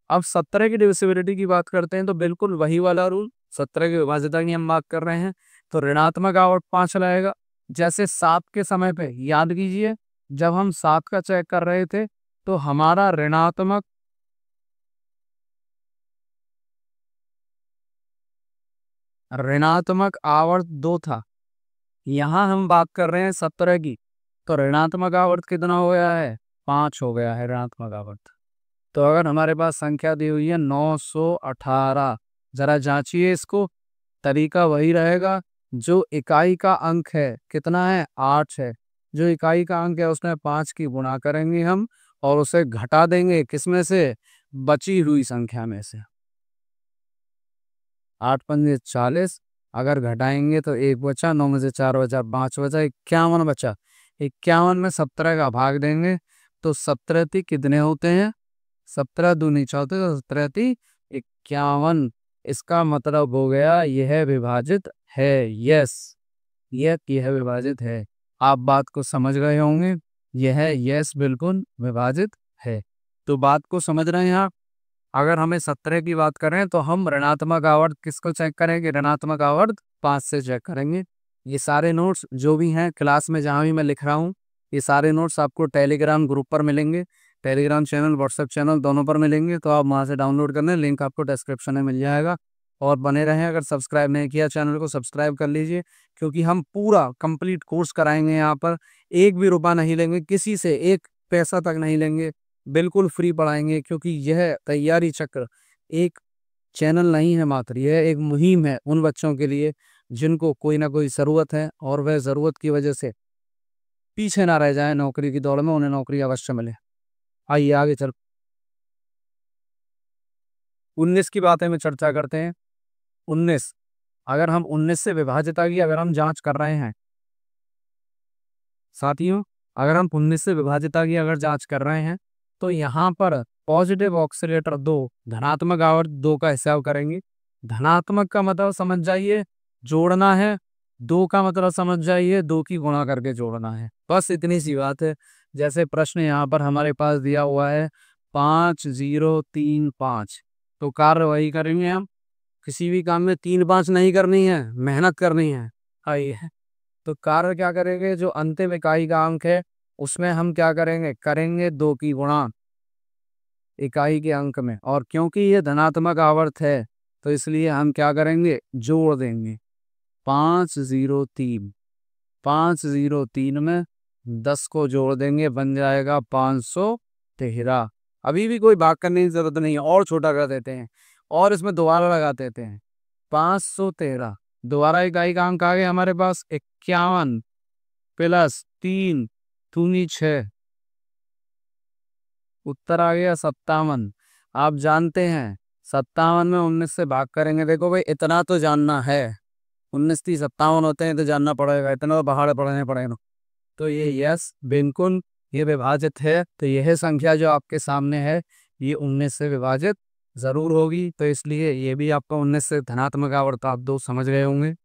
अब 17 की डिविजिबिलिटी की बात करते हैं तो बिल्कुल वही वाला रूल, 17 की विभाज्यता की हम बात कर रहे हैं। तो ऋणात्मक आवट 5 लाएगा। जैसे 7 के समय पे याद कीजिए, जब हम 7 का चेक कर रहे थे तो हमारा ऋणात्मक आवर्त 2 था। यहाँ हम बात कर रहे हैं 17 की, तो ऋणात्मक आवर्त कितना हो गया है? 5 हो गया है ऋणात्मक आवर्त। तो अगर हमारे पास संख्या दी हुई है 918, जरा जांचिए इसको। तरीका वही रहेगा। जो इकाई का अंक है कितना है? 8 है। जो इकाई का अंक है उसमें 5 की गुणा करेंगे हम और उसे घटा देंगे किसमें से? बची हुई संख्या में से। 8 पंजे 40, अगर घटाएंगे तो 1 बचा, 9 में से 4 बचा, 5 बचा, 51 बचा। 51 में 17 का भाग देंगे तो 17 कितने होते हैं? 17 दूनी 14, तो 17 51। इसका मतलब हो गया यह विभाजित है। यस, यह विभाजित है। आप बात को समझ गए होंगे। यह यस बिल्कुल विभाजित है। तो बात को समझ रहे हैं आप। अगर हमें 17 की बात करें तो हम ऋणात्मक आवर्त किसको चेक करेंगे? ऋणात्मक आवर्त 5 से चेक करेंगे। ये सारे नोट्स जो भी हैं क्लास में जहाँ भी मैं लिख रहा हूँ, ये सारे नोट्स आपको टेलीग्राम ग्रुप पर मिलेंगे। टेलीग्राम चैनल, व्हाट्सएप चैनल दोनों पर मिलेंगे, तो आप वहाँ से डाउनलोड करना। लिंक आपको डिस्क्रिप्शन में मिल जाएगा। और बने रहें। अगर सब्सक्राइब नहीं किया चैनल को सब्सक्राइब कर लीजिए, क्योंकि हम पूरा कंप्लीट कोर्स कराएंगे। यहाँ पर एक भी रुपया नहीं लेंगे, किसी से एक पैसा तक नहीं लेंगे, बिल्कुल फ्री पढ़ाएंगे। क्योंकि यह तैयारी चक्र एक चैनल नहीं है मात्र, यह एक मुहिम है उन बच्चों के लिए जिनको कोई ना कोई ज़रूरत है और वह ज़रूरत की वजह से पीछे ना रह जाए नौकरी की दौड़ में, उन्हें नौकरी अवश्य मिले। आइए आगे चल 19 की बातें में चर्चा करते हैं। 19, अगर हम 19 से विभाज्यता की अगर हम जांच कर रहे हैं साथियों, अगर हम 19 से विभाज्यता की अगर जांच कर रहे हैं तो यहाँ पर पॉजिटिव ऑक्सीलेटर 2, धनात्मक आवर्त 2 का हिसाब करेंगे। धनात्मक का मतलब समझ जाइए जोड़ना है, 2 का मतलब समझ जाइए 2 की गुणा करके जोड़ना है। बस इतनी सी बात है। जैसे प्रश्न यहाँ पर हमारे पास दिया हुआ है 5035, तो कार्यवाही करेंगे हम। किसी भी काम में 3 5 नहीं करनी है, मेहनत करनी है। आइए, तो कार्य क्या करेंगे, जो अंतिम इकाई का अंक है उसमें हम क्या करेंगे, करेंगे 2 की गुणा इकाई के अंक में। और क्योंकि ये धनात्मक आवर्त है तो इसलिए हम क्या करेंगे, जोड़ देंगे। 503, 503 में 10 को जोड़ देंगे, बन जाएगा 513। अभी भी कोई भाग करने की जरूरत नहीं है, और छोटा कर देते हैं और इसमें दोबारा लगा देते हैं। 513 दोबारा इकाई का अंक आ गया हमारे पास 51 प्लस 3 दूनी 6, उत्तर आ गया 57। आप जानते हैं 57 में 19 से भाग करेंगे। देखो भाई, इतना तो जानना है, 19 30 57 होते हैं तो जानना पड़ेगा, इतना तो बाहर पढ़ने पड़ेगा। तो ये यस बिल्कुल ये विभाजित है, तो यह संख्या जो आपके सामने है ये 19 से विभाजित जरूर होगी। तो इसलिए ये भी आपका 19 से धनात्मक आवर्त आप दो समझ गए होंगे।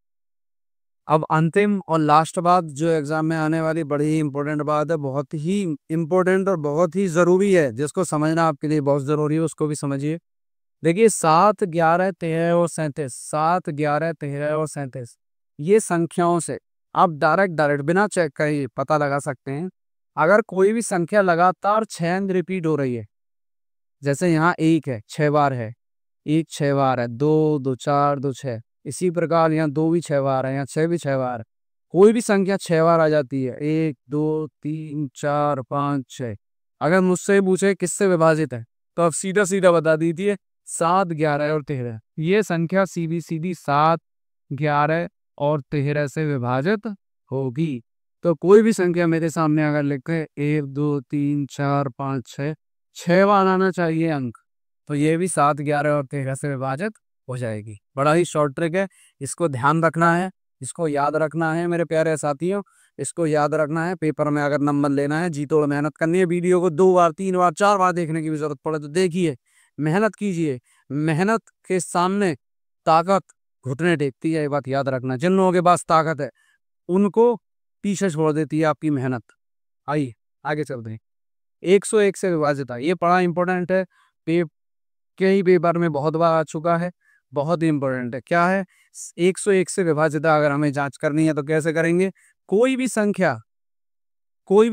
अब अंतिम और लास्ट बात जो एग्जाम में आने वाली बड़ी ही इंपॉर्टेंट बात है, बहुत ही इंपॉर्टेंट और बहुत ही जरूरी है, जिसको समझना आपके लिए बहुत जरूरी है, उसको भी समझिए। देखिए 7 11 13 और 37, 7 11 13 और 37 ये संख्याओं से आप डायरेक्ट बिना चेक करे पता लगा सकते हैं। अगर कोई भी संख्या लगातार 6 अंक रिपीट हो रही है, जैसे यहाँ 1 है 6 बार है, 1 6 बार है, 2 2 4 2 6, इसी प्रकार यहाँ 2 भी 6 बार है, यहाँ 6 भी 6 बार है। कोई भी संख्या 6 बार आ जाती है, 1 2 3 4 5 6, अगर मुझसे पूछे किससे विभाजित है तो आप सीधा सीधा बता दीजिए 7 11 और 13। ये संख्या सीधी सीधी 7 11 और 13 से विभाजित होगी। तो कोई भी संख्या मेरे सामने अगर लिखे 1 2 3 4 5 6, 6 बार आना चाहिए अंक, तो ये भी 7 11 और 13 से विभाजित हो जाएगी। बड़ा ही शॉर्ट ट्रिक है, इसको ध्यान रखना है, इसको याद रखना है मेरे प्यारे साथियों, इसको याद रखना है। पेपर में अगर नंबर लेना है जी तोड़ मेहनत करनी है। वीडियो को 2 बार 3 बार 4 बार देखने की भी जरूरत पड़े तो देखिए, मेहनत कीजिए। मेहनत के सामने ताकत घुटने टेकती है, ये बात याद रखना। जिन लोगों के पास ताकत है उनको पीछे छोड़ देती है आपकी मेहनत। आइए आगे चलते हैं। 101 से विभाजित है, ये बड़ा इंपॉर्टेंट है, कई पेपर में बहुत बार आ चुका है, बहुत ही इंपॉर्टेंट है। क्या है, 101 से विभाजित अगर हमें जांच करनी है तो कैसे करेंगे, कोई भी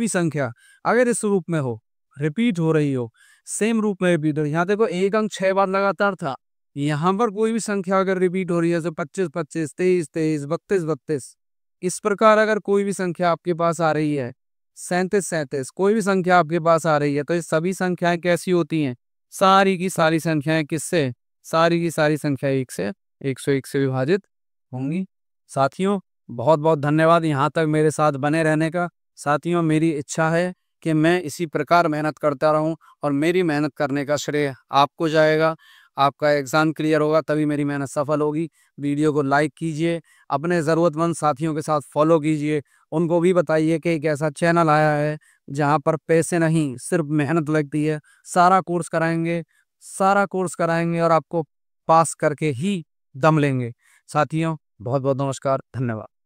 संख्या अगर इस रूप में हो, रिपीट हो रही हो, सेम रूप में रिपीट हो रही, यहाँ देखो एक अंक 6 बार लगातार था, यहाँ पर कोई भी संख्या अगर रिपीट हो रही है, जैसे 25 25 23 23 32 32, इस प्रकार अगर कोई भी संख्या आपके पास आ रही है, 37 37, कोई भी संख्या आपके पास आ रही है, तो ये सभी संख्याएं कैसी होती हैं, सारी की सारी संख्याएं किससे, सारी की सारी संख्या 1 से 101 से विभाजित होंगी। साथियों बहुत बहुत धन्यवाद यहाँ तक मेरे साथ बने रहने का। साथियों मेरी इच्छा है कि मैं इसी प्रकार मेहनत करता रहूं और मेरी मेहनत करने का श्रेय आपको जाएगा। आपका एग्जाम क्लियर होगा तभी मेरी मेहनत सफल होगी। वीडियो को लाइक कीजिए, अपने ज़रूरतमंद साथियों के साथ फॉलो कीजिए, उनको भी बताइए कि एक ऐसा चैनल आया है जहां पर पैसे नहीं सिर्फ मेहनत लगती है। सारा कोर्स कराएंगे, सारा कोर्स कराएंगे और आपको पास करके ही दम लेंगे। साथियों बहुत बहुत नमस्कार, धन्यवाद।